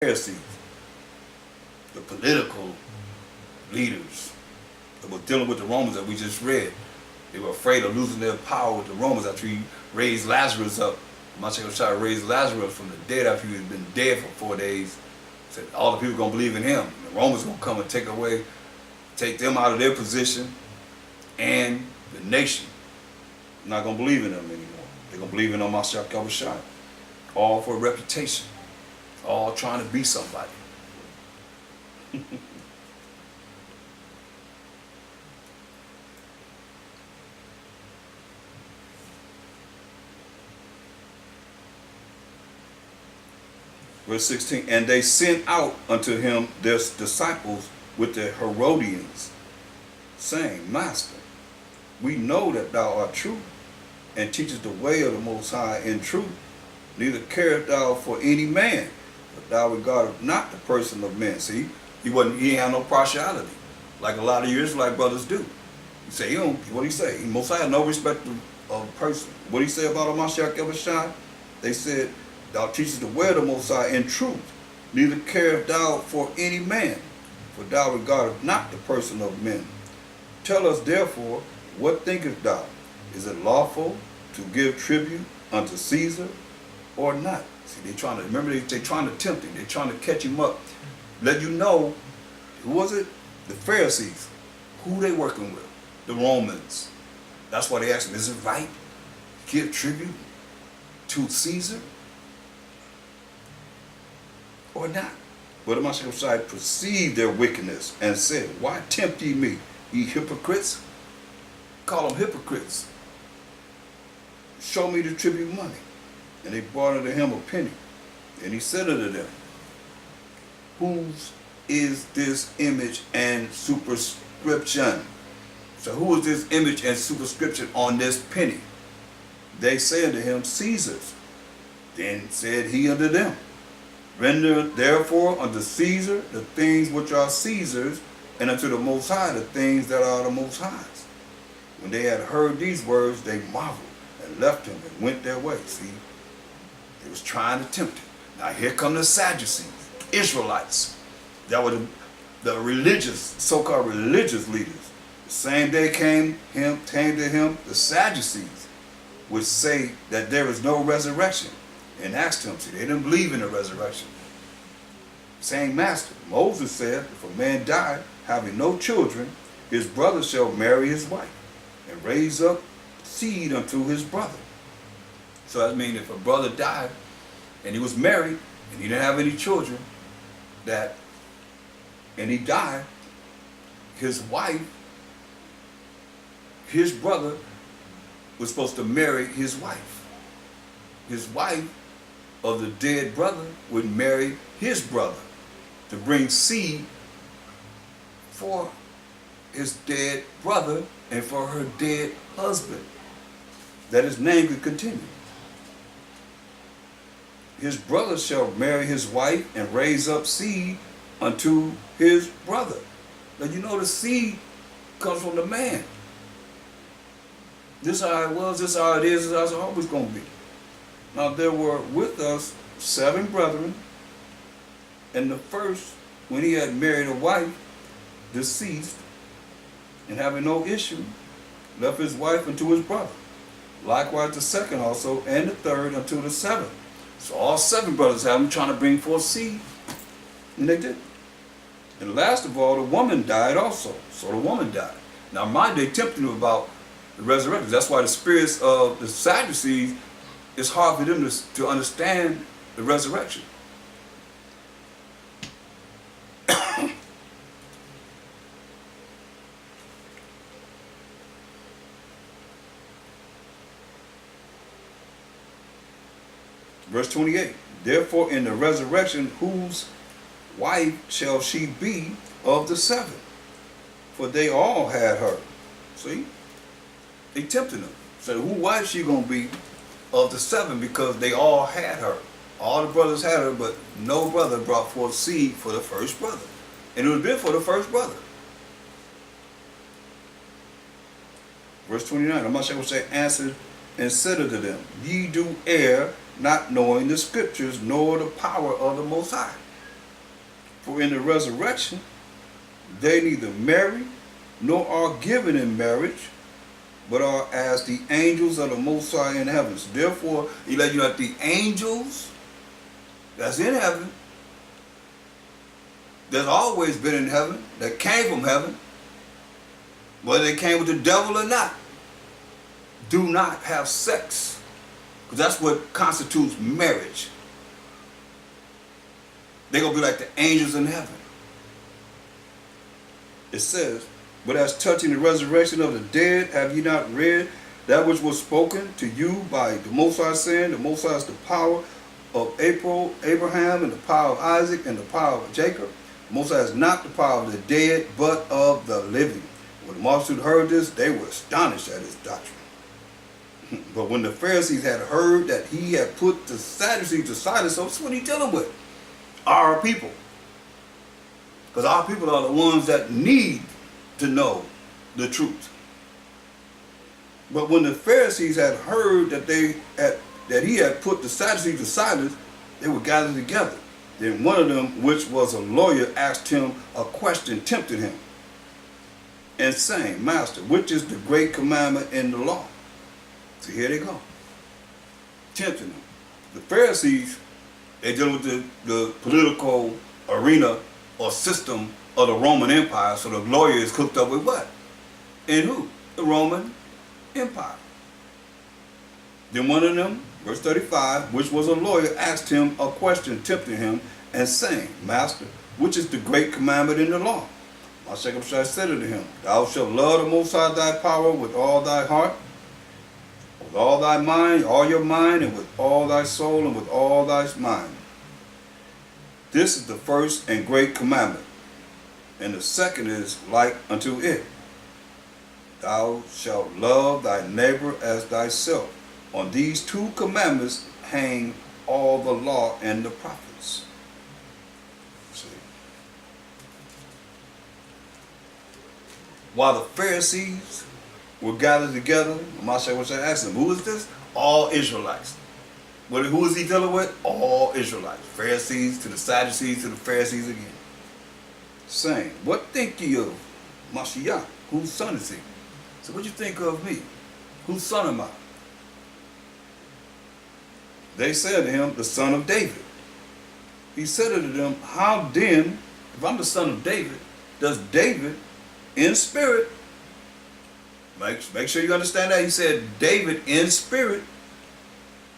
Pharisees, the political leaders that were dealing with the Romans that we just read. They were afraid of losing their power with the Romans after he raised Lazarus up. Mashiach was trying to raise Lazarus from the dead after he had been dead for 4 days. Said all the people gonna believe in him. The Romans gonna come and take them out of their position, and the nation not gonna believe in them anymore. They're gonna believe in Mashiach Yahushua. All for a reputation. All trying to be somebody. Verse 16, and they sent out unto him their disciples with the Herodians, saying, Master, we know that thou art true, and teachest the way of the Most High in truth, neither carest thou for any man, but thou regardest not the person of men. See, he ain't had no partiality, like a lot of your Israelite brothers do. He say, what he say? He Most High had no respect of person. What he say about Mashiach Yahushua? They said, thou teachest the way of the Most High in truth, neither carest thou for any man, for thou regardest not the person of men. Tell us therefore, what thinkest thou? Is it lawful to give tribute unto Caesar or not? See, they trying to, remember, they trying to tempt him. They trying to catch him up. Let you know, who was it? The Pharisees. Who they working with? The Romans. That's why they asked him, is it right to give tribute to Caesar or not? But the Mashiach perceived their wickedness and said, why tempt ye me, ye hypocrites? Call them hypocrites. Show me the tribute money. And they brought unto him a penny. And he said unto them, whose is this image and superscription? So who is this image and superscription on this penny? They said to him, Caesar's. Then said he unto them, render therefore unto Caesar the things which are Caesar's, and unto the Most High the things that are the Most High's. When they had heard these words, they marveled and left him and went their way. See, they was trying to tempt him. Now here come the Sadducees, Israelites. That were the religious, so-called religious leaders. The same day came to him the Sadducees, which say that there is no resurrection, and asked him, see, they didn't believe in the resurrection, saying, Master, Moses said, if a man die having no children, his brother shall marry his wife, and raise up seed unto his brother. So that means if a brother died, and he was married, and he didn't have any children, and he died, his wife, his brother was supposed to marry his wife. His wife of the dead brother would marry his brother to bring seed for his dead brother and for her dead husband, that his name could continue. His brother shall marry his wife and raise up seed unto his brother. Now you know the seed comes from the man. This is how it was, this is how it is, this is how it's always going to be. Now there were with us 7 brethren, and the first, when he had married a wife, deceased, and having no issue, left his wife unto his brother. Likewise the second also, and the third unto the 7th. So all 7 brothers have them trying to bring forth seed, and they did. And last of all, the woman died also. So the woman died. Now mind, they tempted him about the resurrection. That's why the spirits of the Sadducees, it's hard for them to understand the resurrection. Verse 28, therefore in the resurrection, whose wife shall she be of the 7? For they all had her. See? They tempted him. So whose wife she going to be of the 7, because they all had her. All the brothers had her, but no brother brought forth seed for the first brother. And it would have been for the first brother. Verse 29, the Mashiach will say, answered and said unto them, ye do err, not knowing the scriptures, nor the power of the Most High. For in the resurrection they neither marry nor are given in marriage, but are as the angels of the Most High in heavens. Therefore, he let you know that the angels that's in heaven, that's always been in heaven, that came from heaven, whether they came with the devil or not, do not have sex. Because that's what constitutes marriage. They're going to be like the angels in heaven. It says, but as touching the resurrection of the dead, have ye not read that which was spoken to you by the Most High, saying, the Most High is the power of Abraham, and the power of Isaac, and the power of Jacob. The Most High is not the power of the dead, but of the living. When the multitude heard this, they were astonished at his doctrine. But when the Pharisees had heard that he had put the Sadducees to silence, so that's what he's dealing with. Our people. Because our people are the ones that need to know the truth. But when the Pharisees had heard that he had put the Sadducees to silence, they were gathered together. Then one of them, which was a lawyer, asked him a question, tempted him, and saying, Master, which is the great commandment in the law? So here they go, tempting him. The Pharisees, they deal with the political arena or system of the Roman Empire, so the lawyer is hooked up with what? And who? The Roman Empire. Then one of them, verse 35, which was a lawyer, asked him a question, tempting him, and saying, Master, which is the great commandment in the law? Mashashai said unto him, Thou shalt love the Most High thy power with all thy heart, with all thy mind, all your mind, and with all thy soul, and with all thy mind. This is the first and great commandment. And the second is like unto it. Thou shalt love thy neighbor as thyself. On these two commandments hang all the law and the prophets. See? While the Pharisees were gathered together, Moshe was asking them, who is this? All Israelites. Well, who is he dealing with? All Israelites. Pharisees to the Sadducees to the Pharisees again. Saying, what think ye of Mashiach? Whose son is he? So what do you think of me? Whose son am I? They said to him, the son of David. He said unto them, how then, if I'm the son of David, does David in spirit, make sure you understand that, he said David in spirit,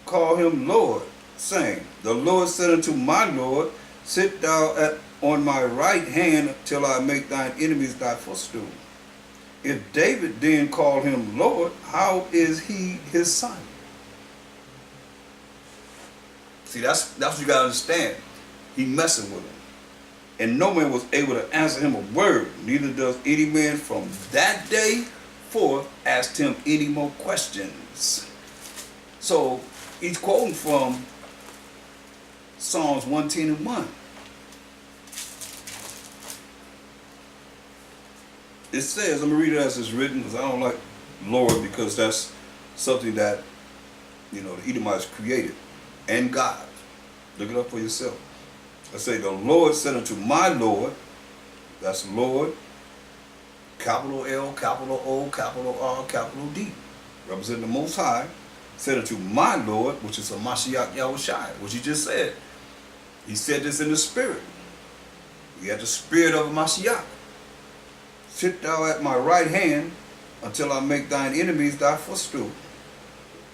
call him Lord, saying, the Lord said unto my Lord, sit thou on my right hand till I make thine enemies thy footstool. If David then called him Lord, how is he his son? See, that's what you got to understand. He messing with him. And no man was able to answer him a word. Neither does any man from that day forth ask him any more questions. So he's quoting from Psalms 110:1. It says, let me read it as it's written, because I don't like Lord, because that's something that, the Edomites created. And God. Look it up for yourself. I say, the Lord said unto my Lord, that's Lord, capital L, capital O, capital R, capital D, representing the Most High, said unto my Lord, which is a Mashiach Yahushai, which he just said. He said this in the spirit. We had the spirit of a Mashiach. Sit thou at my right hand until I make thine enemies thy footstool.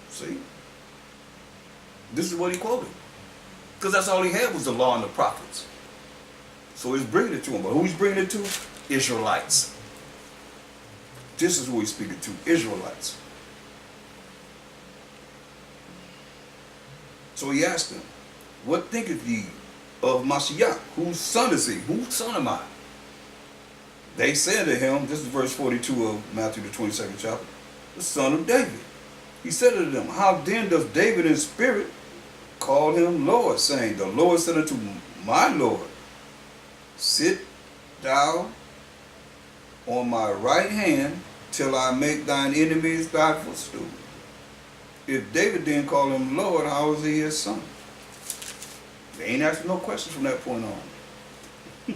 See? This is what he quoted. Because that's all he had was the law and the prophets. So he's bringing it to him. But who he's bringing it to? Israelites. This is who he's speaking to. Israelites. So he asked them, what thinketh ye of Mashiach? Whose son is he? Whose son am I? They said to him, this is verse 42 of Matthew the 22nd chapter, the son of David. He said to them, how then does David in spirit call him Lord, saying, the Lord said unto my Lord, sit thou on my right hand till I make thine enemies thy footstool. If David then call him Lord, how is he his son? They ain't asking no questions from that point on.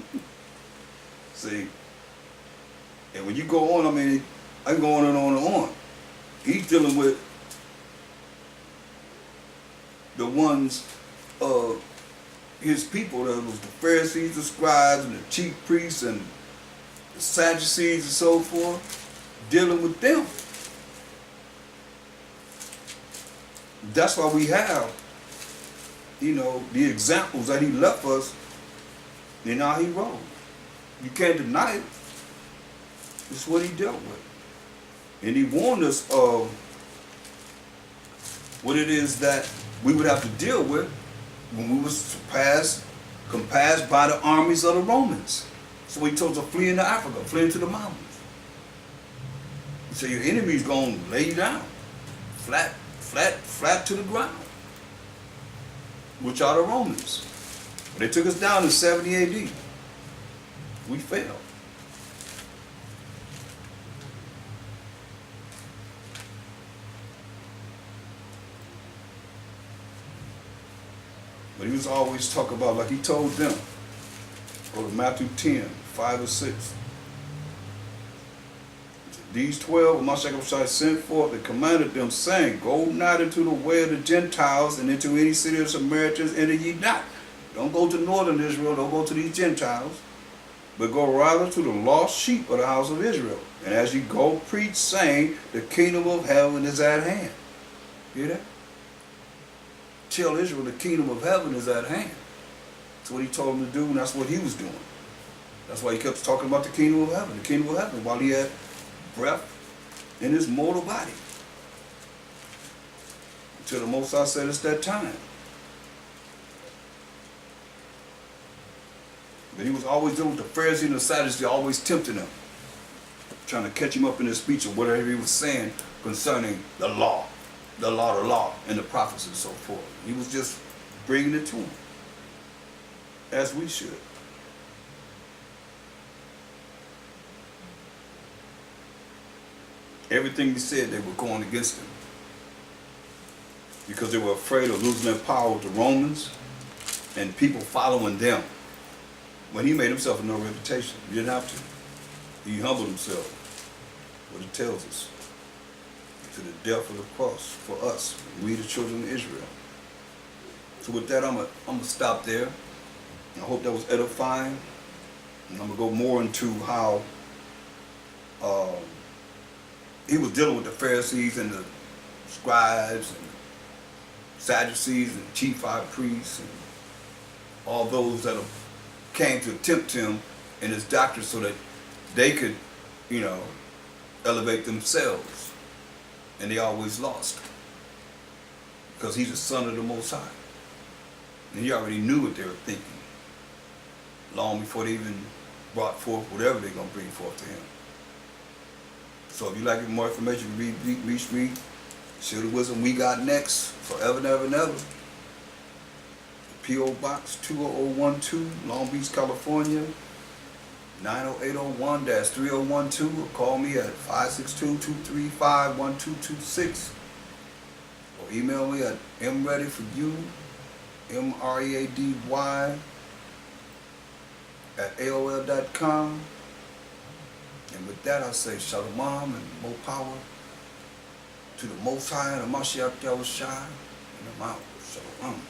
See, and when you go on, I mean, I can go on and on and on. He's dealing with the ones of his people, that was the Pharisees, the scribes, and the chief priests, and the Sadducees, and so forth, dealing with them. That's why we have, the examples that he left us in how he rose. You can't deny it. It's what he dealt with. And he warned us of what it is that we would have to deal with when we was compassed by the armies of the Romans. So he told us to flee into Africa, flee into the mountains. He said your enemy's going to lay you down, flat to the ground, which are the Romans. They took us down in 70 AD. We failed. But he was always talking about, like he told them, go to Matthew 10, 5 or 6. These 12 Mashiach sent forth and commanded them, saying, go not into the way of the Gentiles, and into any city of Samaritans enter ye not. Don't go to northern Israel, don't go to these Gentiles, but go rather to the lost sheep of the house of Israel. And as you go, preach, saying, the kingdom of heaven is at hand. Hear that? Tell Israel the kingdom of heaven is at hand. That's what he told them to do, and that's what he was doing. That's why he kept talking about the kingdom of heaven, while he had breath in his mortal body. Until the Most High said it's that time. But he was always dealing with the Pharisees and the Sadducees, always tempting him, trying to catch him up in his speech or whatever he was saying concerning the law, and the prophets and so forth. He was just bringing it to him, as we should. Everything he said, they were going against him because they were afraid of losing their power with the Romans and people following them. When he made himself no reputation, he didn't have to. He humbled himself, what it tells us, to the death of the cross for us, we the children of Israel. So with that, I'm gonna stop there. I hope that was edifying. And I'm gonna go more into how he was dealing with the Pharisees and the scribes and the Sadducees and the chief high priests and all those that came to tempt him and his doctrine so that they could, elevate themselves. And they always lost. Because he's the son of the Most High. And he already knew what they were thinking long before they even brought forth whatever they're going to bring forth to him. So if you'd like more information, reach me. Share the wisdom we got next, forever and ever and ever. P.O. Box 20012, Long Beach, California, 90801-3012, or call me at 562-235-1226, or email me at mreadyforyou, MREADY, at AOL.com. And with that, I say Shalom and more power to the Most High and the Mashiach Yahushua and the Mount. Shalom.